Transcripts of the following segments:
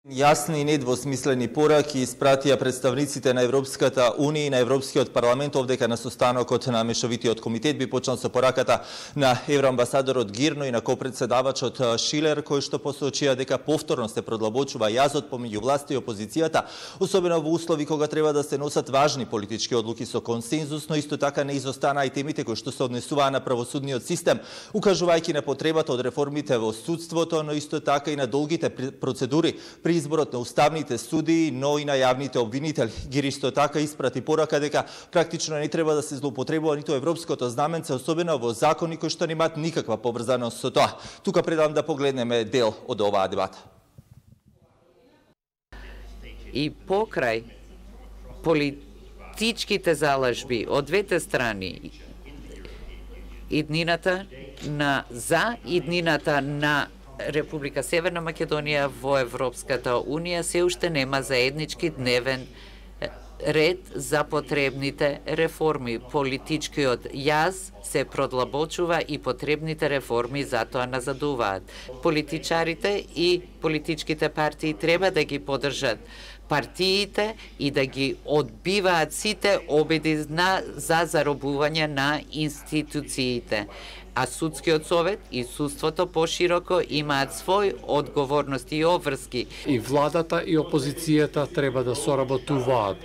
Јасни и недвосмислени пораки испратија представниците на Европската Унија и на Европскиот парламент овдека на состанокот на Мешовитиот комитет би почнал со пораката на евроамбасадорот Гирно и на копредседавачот Шилер, кои што посочија дека повторно се продлабочува јазот помеѓу власта и опозицијата, особено во услови кога треба да се носат важни политички одлуки со консензус, но исто така не изостанаа и темите кои што се однесуваа на правосудниот систем, укажувајќи на потребата од реформите во судството, но исто така и на долгите процедури при изборот на уставните судии, но и на јавните обвинители. Гири исто така испрати порака дека практично не треба да се злоупотребува ниту европското знаменце, особено во закони кои што немаат никаква поврзаност со тоа. Тука предам да погледнеме дел од оваа дебата. И покрај политичките залажби од двете страни, иднината на Република Северна Македонија во Европската Унија се уште нема заеднички дневен ред за потребните реформи. Политичкиот јаз се продлабочува и потребните реформи затоа назадуваат. Политичарите и политичките партии треба да ги поддржат партиите и да ги одбиваат сите обиди за заробување на институциите. А судскиот совет и судството пошироко имаат свој одговорности и обврски. И владата и опозицијата треба да соработуваат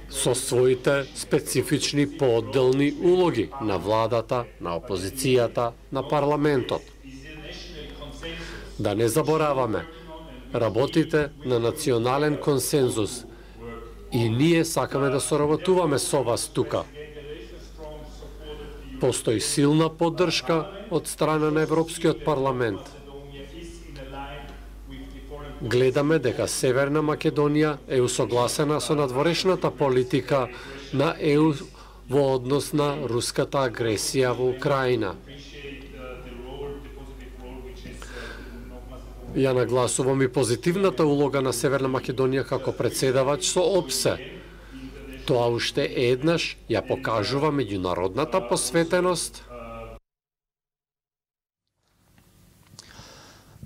со своите специфични поодделни улоги на владата, на опозицијата, на парламентот. Да не забораваме, работите на национален консензус и ние сакаме да соработуваме со вас тука. Постои силна поддршка од страна на Европскиот парламент. Гледаме дека Северна Македонија е усогласена со надворешната политика на ЕУ во однос на руската агресија во Украина. Ја нагласувам и позитивната улога на Северна Македонија како претседавач со ОПСЕ. Тоа уште еднаш ја покажува меѓународната посветеност.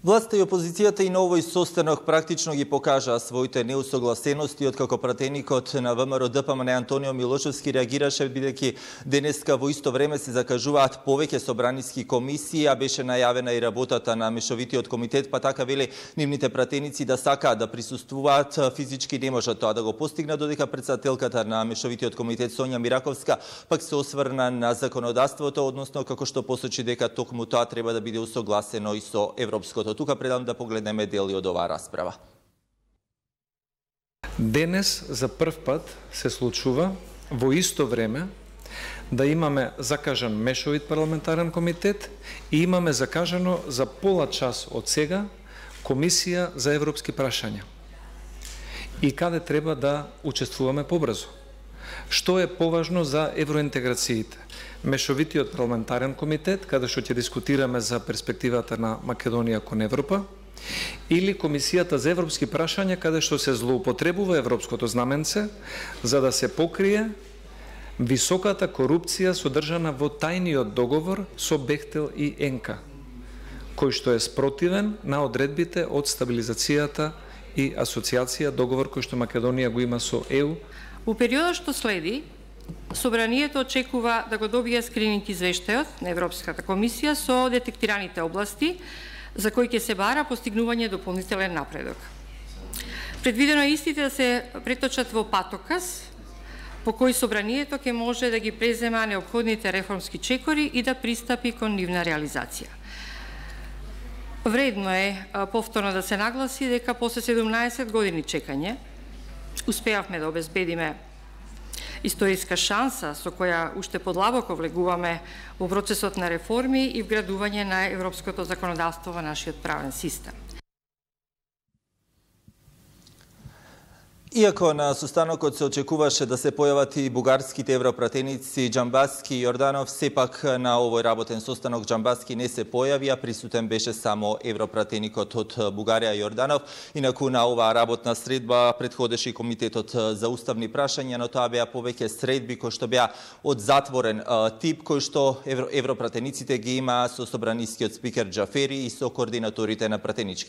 Власта и опозицијата и на овој состанок практично ги покажаа своите неусогласености, откако пратеникот на ВМРО ДПМН Антонио Милошевски реагираше, бидејќи денеска во исто време се закажуваат повеќе собраниски комисии, а беше најавена и работата на Мешовитиот комитет, па така вели нивните пратеници да сакаат да присуствуваат, физички не можат тоа да го постигнат, додека претседателката на Мешовитиот комитет Сонја Мираковска пак се осврна на законодавството, односно како што посочи дека токму тоа треба да биде усогласено и со европското. Тука предам да погледнеме дели од оваа расправа. Денес за прв пат се случува во исто време да имаме закажан Мешовит парламентарен комитет и имаме закажано за пола час од сега Комисија за европски прашања. И каде треба да учествуваме побрзо. Што е поважно за евроинтеграциите? Мешовитиот парламентарен комитет, каде што ќе дискутираме за перспективата на Македонија кон Европа, или Комисијата за европски прашања, каде што се злоупотребува европското знаменце, за да се покрие високата корупција содржана во тајниот договор со Бехтел и Енка, кој што е спротивен на одредбите од стабилизацијата и асоциација, договор кој што Македонија го има со ЕУ. Во периодот што следи, Собранието очекува да го добие скрининг извештајот на Европската комисија со детектираните области за кои ќе се бара постигнување дополнителен напредок. Предвидено е истите да се преточат во патоказ по кој Собранието ќе може да ги презема неопходните реформски чекори и да пристапи кон нивна реализација. Вредно е повторно да се нагласи дека после 17 години чекање успеавме да обезбедиме историска шанса со која уште подлабоко влегуваме во процесот на реформи и вградување на европското законодавство во нашиот правен систем. Иако на состанокот се очекуваше да се појават и бугарските европратеници Џамбаски и Јорданов, сепак на овој работен состанок Џамбаски не се појави, а присутен беше само европратеникот од Бугарија Јорданов. Инаку на оваа работна средба претходеше и Комитетот за уставни прашања, но тоа беа повеќе средби кои што беа од затворен тип, кои што европратениците ги има со собранискиот спикер Џафери и со координаторите на пратеничките